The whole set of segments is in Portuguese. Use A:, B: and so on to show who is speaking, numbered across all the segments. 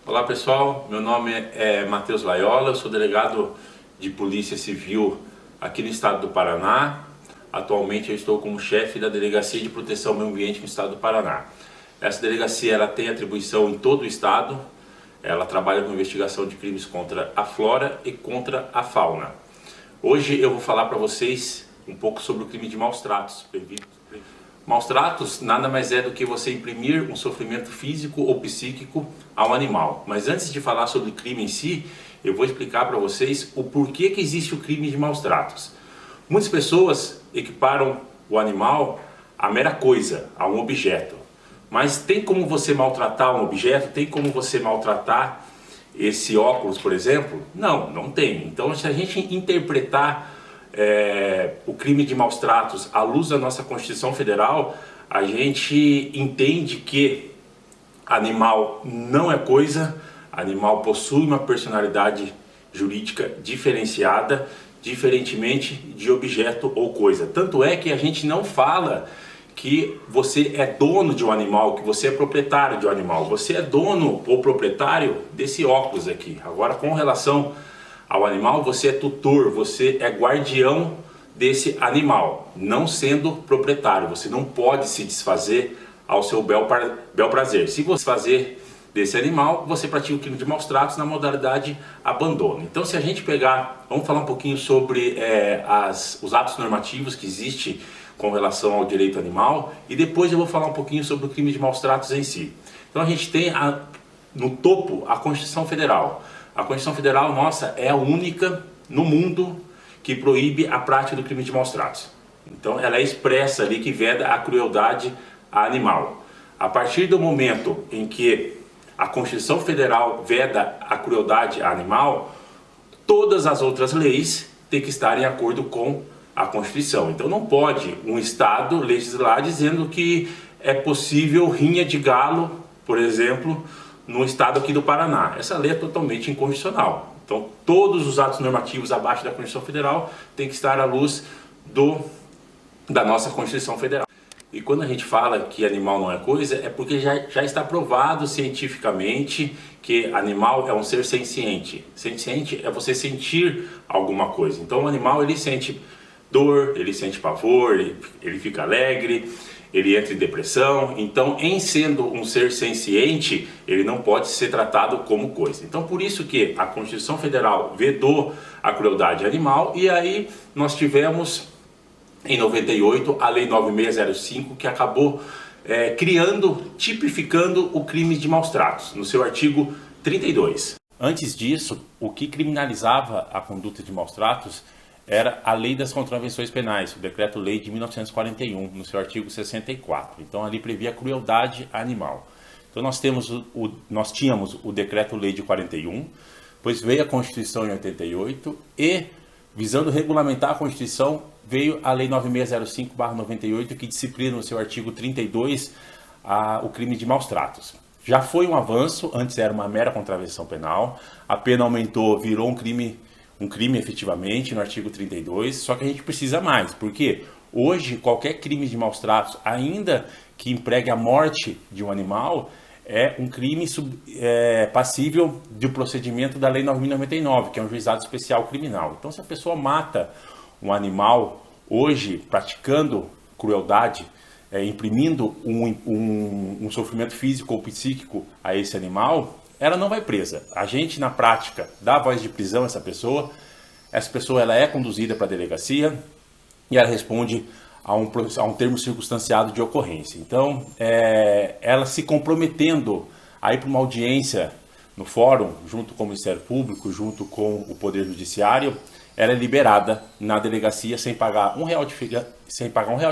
A: Olá pessoal, meu nome é Matheus Laiola, eu sou delegado de Polícia Civil aqui no estado do Paraná. Atualmente eu estou como chefe da Delegacia de Proteção ao Meio Ambiente no estado do Paraná. Essa delegacia ela tem atribuição em todo o estado, ela trabalha com investigação de crimes contra a flora e contra a fauna. Hoje eu vou falar para vocês um pouco sobre o crime de maus tratos. Maus tratos nada mais é do que você imprimir um sofrimento físico ou psíquico ao animal. Mas antes de falar sobre o crime em si, eu vou explicar para vocês o porquê que existe o crime de maus tratos. Muitas pessoas equiparam o animal à mera coisa, a um objeto. Mas tem como você maltratar um objeto? Tem como você maltratar esse óculos, por exemplo? Não, não tem. Então, se a gente interpretar o crime de maus tratos à luz da nossa Constituição Federal, a gente entende que animal não é coisa, animal possui uma personalidade jurídica diferenciada, diferentemente de objeto ou coisa. Tanto é que a gente não fala que você é dono de um animal, que você é proprietário de um animal. Você é dono ou proprietário desse óculos aqui. Agora, com relação ao animal, você é tutor, você é guardião desse animal, não sendo proprietário. Você não pode se desfazer ao seu bel prazer. Se você fazer desse animal, você pratica o crime de maus tratos na modalidade abandono. Então, se a gente pegar, vamos falar um pouquinho sobre os atos normativos que existem com relação ao direito animal, e depois eu vou falar um pouquinho sobre o crime de maus tratos em si. Então a gente tem no topo a Constituição Federal. A Constituição Federal nossa é a única no mundo que proíbe a prática do crime de maus tratos. Então ela é expressa ali que veda a crueldade animal. A partir do momento em que a Constituição Federal veda a crueldade animal, todas as outras leis têm que estar em acordo com a Constituição. Então não pode um Estado legislar dizendo que é possível rinha de galo, por exemplo, no estado aqui do Paraná. Essa lei é totalmente inconstitucional. Então todos os atos normativos abaixo da Constituição Federal têm que estar à luz da nossa Constituição Federal. E quando a gente fala que animal não é coisa, é porque já está provado cientificamente que animal é um ser senciente. Senciente é você sentir alguma coisa. Então o animal ele sente dor, ele sente pavor, ele fica alegre, ele entra em depressão. Então, em sendo um ser senciente, ele não pode ser tratado como coisa. Então, por isso que a Constituição Federal vedou a crueldade animal, e aí nós tivemos em 98 a Lei 9605, que acabou tipificando o crime de maus tratos, no seu artigo 32. Antes disso, o que criminalizava a conduta de maus tratos era a Lei das Contravenções Penais, o Decreto-Lei de 1941, no seu artigo 64. Então ali previa a crueldade animal. Então nós tínhamos o Decreto-Lei de 41, depois veio a Constituição em 88 e, visando regulamentar a Constituição, veio a Lei 9605/98, que disciplina no seu artigo 32 o crime de maus tratos. Já foi um avanço, antes era uma mera contravenção penal, a pena aumentou, virou um crime efetivamente no artigo 32, só que a gente precisa mais, porque hoje qualquer crime de maus tratos, ainda que empregue a morte de um animal, é um crime passível do procedimento da Lei 9.099, que é um juizado especial criminal. Então, se a pessoa mata um animal hoje, praticando crueldade, imprimindo um sofrimento físico ou psíquico a esse animal, ela não vai presa. A gente, na prática, dá voz de prisão a essa pessoa ela é conduzida para a delegacia e ela responde a um termo circunstanciado de ocorrência. Então, ela se comprometendo a ir para uma audiência no fórum, junto com o Ministério Público, junto com o Poder Judiciário, ela é liberada na delegacia sem pagar R$1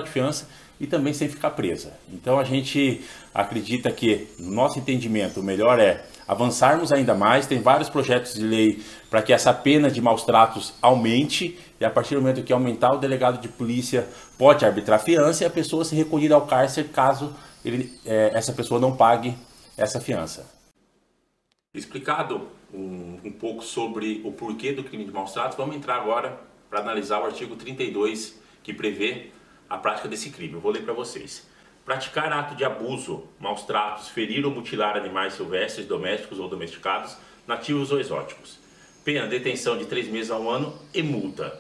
A: de fiança e também sem ficar presa. Então a gente acredita que, no nosso entendimento, o melhor é avançarmos ainda mais. Tem vários projetos de lei para que essa pena de maus tratos aumente, e a partir do momento que aumentar, o delegado de polícia pode arbitrar fiança e a pessoa ser recolhida ao cárcere caso essa pessoa não pague essa fiança. Explicado um pouco sobre o porquê do crime de maus tratos, vamos entrar agora para analisar o artigo 32, que prevê a prática desse crime. Eu vou ler para vocês. praticar ato de abuso, maus tratos, ferir ou mutilar animais silvestres, domésticos ou domesticados, nativos ou exóticos. Pena, detenção de 3 meses a 1 ano e multa.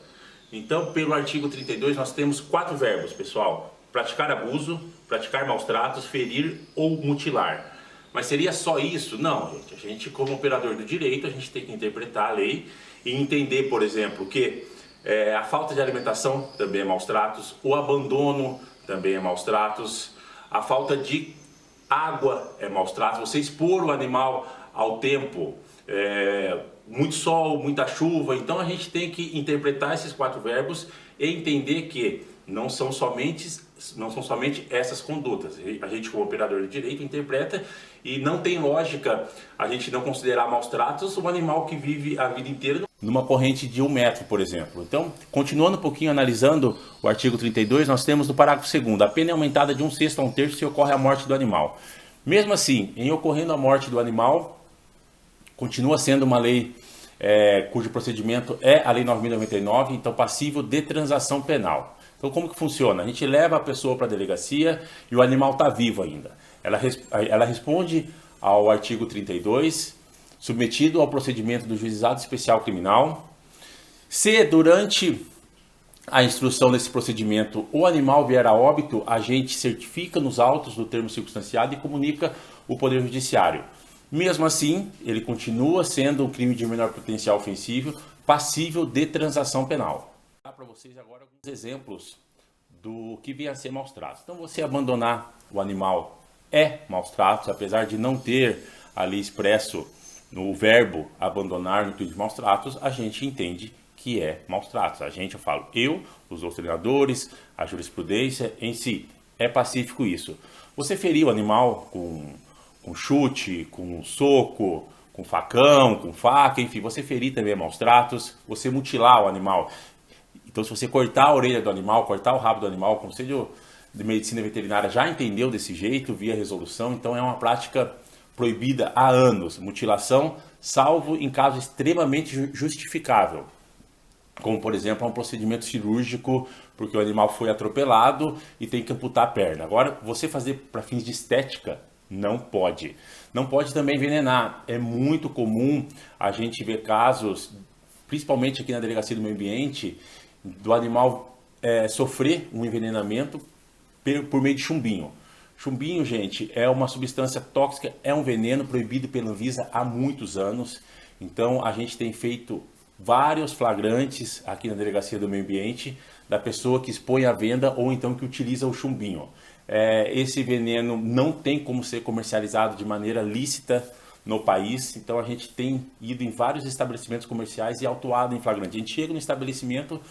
A: Então, pelo artigo 32, nós temos 4 verbos, pessoal. Praticar abuso, praticar maus tratos, ferir ou mutilar. Mas seria só isso? Não, gente. A gente, como operador do direito, a gente tem que interpretar a lei e entender, por exemplo, que a falta de alimentação também é maus tratos, o abandono também é maus tratos, a falta de água é maus tratos, você expor o animal ao tempo, muito sol, muita chuva. Então a gente tem que interpretar esses 4 verbos e entender que não são somente essas condutas. A gente, como operador de direito, interpreta, e não tem lógica a gente não considerar maus tratos um animal que vive a vida inteira numa corrente de 1 metro, por exemplo. Então, continuando um pouquinho analisando o artigo 32, nós temos no parágrafo 2º, a pena é aumentada de 1/6 a 1/3 se ocorre a morte do animal. Mesmo assim, em ocorrendo a morte do animal, continua sendo uma lei cujo procedimento é a Lei 9.099, então passível de transação penal. Então, como que funciona? A gente leva a pessoa para a delegacia e o animal está vivo ainda. Ela responde ao artigo 32, submetido ao procedimento do Juizado Especial Criminal. Se durante a instrução desse procedimento o animal vier a óbito, a gente certifica nos autos do termo circunstanciado e comunica o Poder Judiciário. Mesmo assim, ele continua sendo um crime de menor potencial ofensivo, passível de transação penal. Vou dar para vocês agora alguns exemplos do que vem a ser maus tratos. Então, você abandonar o animal é maus tratos, apesar de não ter ali expresso no verbo abandonar no de maus tratos, a gente entende que é maus tratos. Os doutrinadores, a jurisprudência em si, é pacífico isso. Você ferir o animal com chute, com soco, com facão, com faca, enfim, você ferir também é maus tratos. Você mutilar o animal. Então, se você cortar a orelha do animal, cortar o rabo do animal, o Conselho de Medicina Veterinária já entendeu desse jeito, via resolução, então é uma prática proibida há anos. Mutilação, salvo em caso extremamente justificável, como, por exemplo, um procedimento cirúrgico, porque o animal foi atropelado e tem que amputar a perna. Agora, você fazer para fins de estética, não pode. Não pode também envenenar. É muito comum a gente ver casos, principalmente aqui na Delegacia do Meio Ambiente, do animal sofrer um envenenamento por meio de chumbinho. Chumbinho, gente, é uma substância tóxica, é um veneno proibido pela Anvisa há muitos anos. Então, a gente tem feito vários flagrantes aqui na Delegacia do Meio Ambiente da pessoa que expõe à venda ou então que utiliza o chumbinho. Esse veneno não tem como ser comercializado de maneira lícita no país, então a gente tem ido em vários estabelecimentos comerciais e autuado em flagrante. A gente chega no estabelecimento,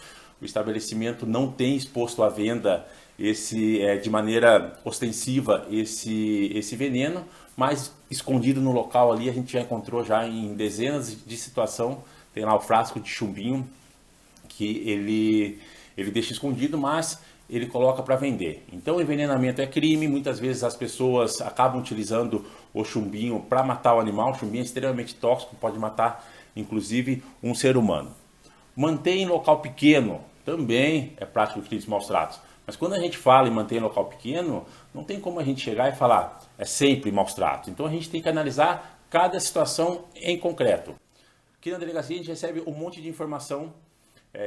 A: o estabelecimento não tem exposto à venda de maneira ostensiva esse veneno, mas escondido no local ali a gente já encontrou já em dezenas de situações. Tem lá o frasco de chumbinho que ele deixa escondido, mas ele coloca para vender. Então, o envenenamento é crime. Muitas vezes as pessoas acabam utilizando o chumbinho para matar o animal. O chumbinho é extremamente tóxico, pode matar inclusive um ser humano. Manter em local pequeno também é prática de crimes maus tratos. Mas quando a gente fala em manter em local pequeno, não tem como a gente chegar e falar é sempre maus tratos. Então a gente tem que analisar cada situação em concreto. Aqui na delegacia a gente recebe um monte de informação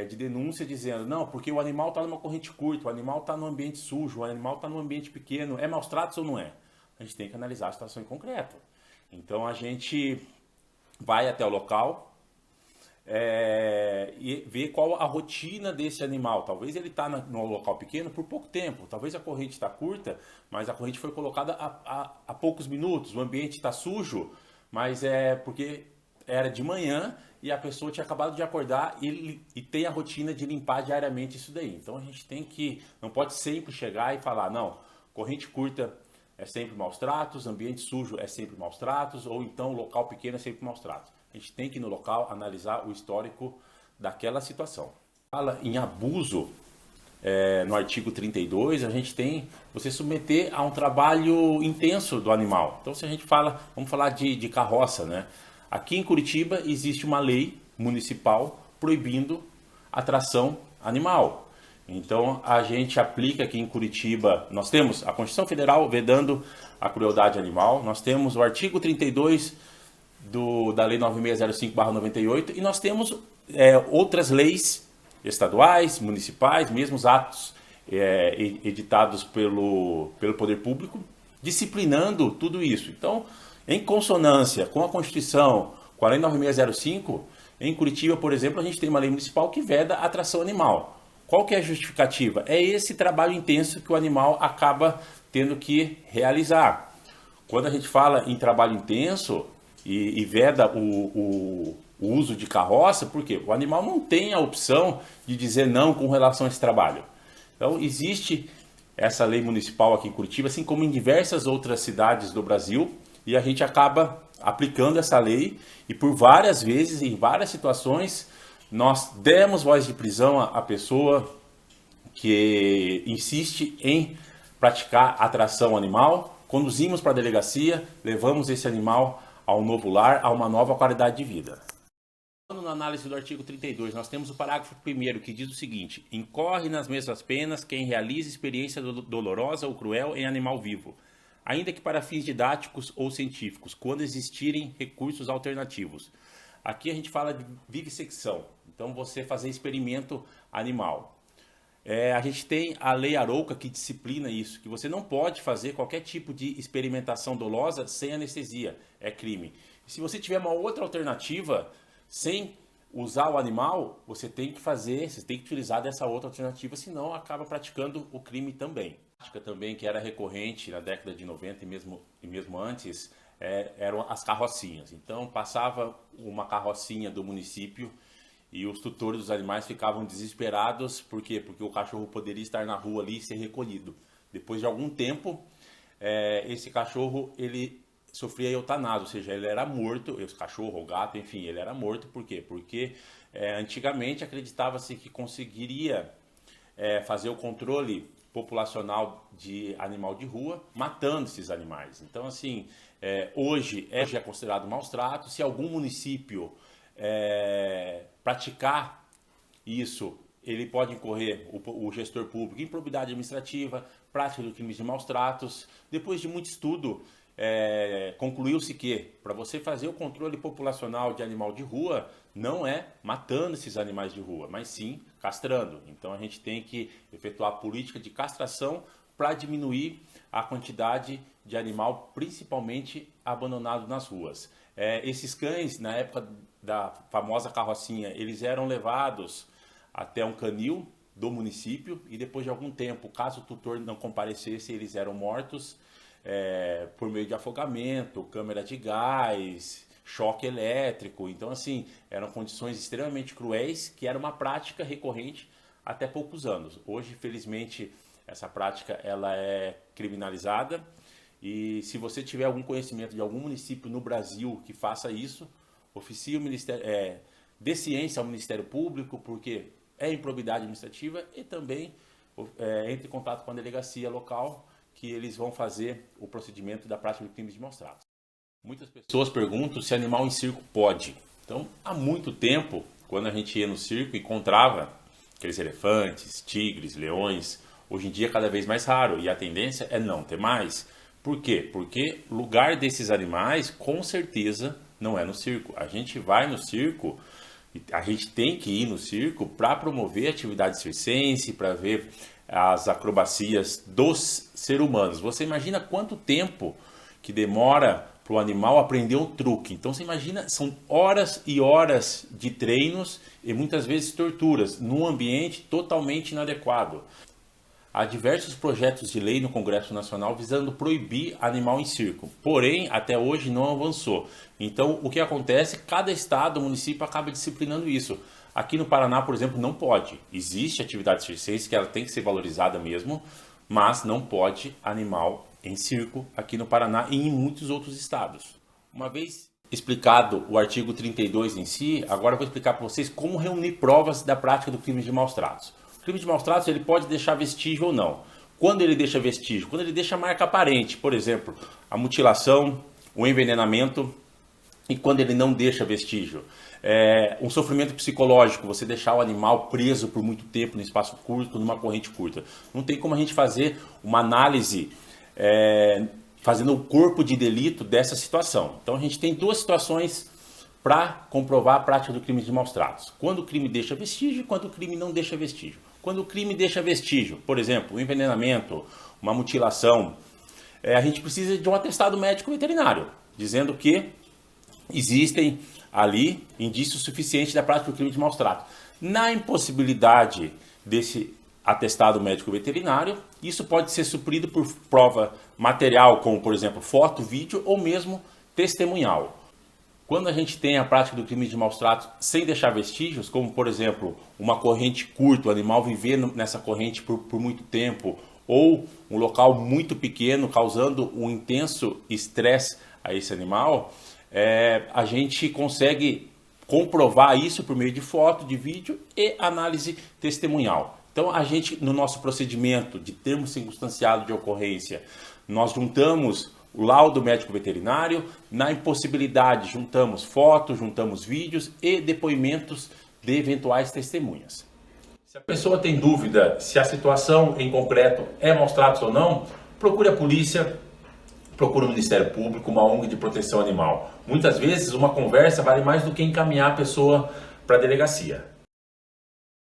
A: de denúncia dizendo, não, porque o animal está numa corrente curta, o animal está num ambiente sujo, o animal está num ambiente pequeno, é maus tratos ou não é? A gente tem que analisar a situação em concreto. Então a gente vai até o local e ver qual a rotina desse animal. Talvez ele está no local pequeno por pouco tempo, talvez a corrente está curta, mas a corrente foi colocada há poucos minutos, o ambiente está sujo, mas é porque era de manhã e a pessoa tinha acabado de acordar e tem a rotina de limpar diariamente isso daí. Então a gente não pode sempre chegar e falar, não, corrente curta é sempre maus tratos, ambiente sujo é sempre maus tratos, ou então local pequeno é sempre maus tratos. A gente tem que ir no local analisar o histórico daquela situação. Fala em abuso, no artigo 32, a gente tem você submeter a um trabalho intenso do animal. Então se a gente vamos falar de carroça, né? Aqui em Curitiba existe uma lei municipal proibindo a tração animal. Então a gente aplica aqui em Curitiba, nós temos a Constituição Federal vedando a crueldade animal, nós temos o artigo 32 da Lei 9605/98 e nós temos outras leis estaduais, municipais, mesmo os atos editados pelo Poder Público, disciplinando tudo isso. Então, em consonância com a Constituição, com a Lei 9605, em Curitiba, por exemplo, a gente tem uma lei municipal que veda a atração animal. Qual que é a justificativa? É esse trabalho intenso que o animal acaba tendo que realizar. Quando a gente fala em trabalho intenso e veda o uso de carroça, por quê? O animal não tem a opção de dizer não com relação a esse trabalho. Então, existe essa lei municipal aqui em Curitiba, assim como em diversas outras cidades do Brasil, e a gente acaba aplicando essa lei e por várias vezes, em várias situações, nós demos voz de prisão à pessoa que insiste em praticar atração animal, conduzimos para a delegacia, levamos esse animal a um novo lar, a uma nova qualidade de vida. Na análise do artigo 32, nós temos o parágrafo 1º que diz o seguinte: incorre nas mesmas penas quem realiza experiência dolorosa ou cruel em animal vivo, ainda que para fins didáticos ou científicos, quando existirem recursos alternativos. Aqui a gente fala de vivissecção, então você fazer experimento animal. A gente tem a Lei Arouca que disciplina isso, que você não pode fazer qualquer tipo de experimentação dolosa sem anestesia, é crime. E se você tiver uma outra alternativa, sem usar o animal, você tem que utilizar dessa outra alternativa, senão acaba praticando o crime também. Também que era recorrente na década de 90 e mesmo antes, eram as carrocinhas. Então passava uma carrocinha do município e os tutores dos animais ficavam desesperados. Por quê? Porque o cachorro poderia estar na rua ali e ser recolhido. Depois de algum tempo, esse cachorro ele sofria eutanásia, ou seja, ele era morto, esse cachorro, o gato, enfim, ele era morto. Por quê? Porque antigamente acreditava-se que conseguiria fazer o controle populacional de animal de rua, matando esses animais. Então, assim, hoje é considerado maus tratos. Se algum município praticar isso, ele pode incorrer, o gestor público, improbidade administrativa, prática de crimes de maus tratos. Depois de muito estudo, concluiu-se que para você fazer o controle populacional de animal de rua, não é matando esses animais de rua, mas sim castrando. Então a gente tem que efetuar a política de castração para diminuir a quantidade de animal, principalmente abandonado nas ruas. Esses cães, na época da famosa carrocinha, eles eram levados até um canil do município e depois de algum tempo, caso o tutor não comparecesse, eles eram mortos por meio de afogamento, câmera de gás, choque elétrico. Então, assim, eram condições extremamente cruéis, que era uma prática recorrente até poucos anos. Hoje, felizmente, essa prática ela é criminalizada e se você tiver algum conhecimento de algum município no Brasil que faça isso, oficie o Ministério, dê ciência ao Ministério Público, porque é improbidade administrativa, e também entre em contato com a delegacia local, que eles vão fazer o procedimento da prática de crimes de maus tratos. Muitas pessoas perguntam se animal em circo pode. Então, há muito tempo, quando a gente ia no circo, encontrava aqueles elefantes, tigres, leões. Hoje em dia é cada vez mais raro e a tendência é não ter mais. Por quê? Porque lugar desses animais, com certeza, não é no circo. A gente vai no circo, a gente tem que ir no circo para promover a atividade circense, para ver as acrobacias dos seres humanos. Você imagina quanto tempo que demora para o animal aprender um truque. Então você imagina, são horas e horas de treinos e muitas vezes torturas, num ambiente totalmente inadequado. Há diversos projetos de lei no Congresso Nacional visando proibir animal em circo, porém até hoje não avançou. Então o que acontece? Cada estado, município acaba disciplinando isso. Aqui no Paraná, por exemplo, não pode. Existe atividade circense que ela tem que ser valorizada mesmo, mas não pode animal em circo aqui no Paraná e em muitos outros estados. Uma vez explicado o artigo 32 em si, agora eu vou explicar para vocês como reunir provas da prática do crime de maus tratos. O crime de maus tratos ele pode deixar vestígio ou não. Quando ele deixa vestígio? Quando ele deixa marca aparente, por exemplo, a mutilação, o envenenamento,
B: e quando ele não deixa vestígio. Um sofrimento psicológico, você deixar o animal preso por muito tempo, num espaço curto, numa corrente curta. Não tem como a gente fazer uma análise fazendo o corpo de delito dessa situação. Então a gente tem duas situações para comprovar a prática do crime de maus tratos. Quando o crime deixa vestígio e quando o crime não deixa vestígio. Quando o crime deixa vestígio, por exemplo, um envenenamento, uma mutilação, a gente precisa de um atestado médico veterinário, dizendo que existem ali indícios suficientes da prática do crime de maus tratos. Na impossibilidade desse atestado médico veterinário, isso pode ser suprido por prova material, como por exemplo foto, vídeo ou mesmo testemunhal. Quando a gente tem a prática do crime de maus tratos sem deixar vestígios, como por exemplo uma corrente curta, o animal viver nessa corrente por muito tempo, ou um local muito pequeno causando um intenso estresse a esse animal, a gente consegue comprovar isso por meio de foto, de vídeo e análise testemunhal. Então a gente, no nosso procedimento de termo circunstanciado de ocorrência, nós juntamos o laudo médico veterinário, na impossibilidade juntamos fotos, juntamos vídeos e depoimentos de eventuais testemunhas. Se a pessoa tem dúvida se a situação em concreto é maus tratos ou não, procure a polícia, procure o Ministério Público, uma ONG de proteção animal. Muitas vezes uma conversa vale mais do que encaminhar a pessoa para a delegacia.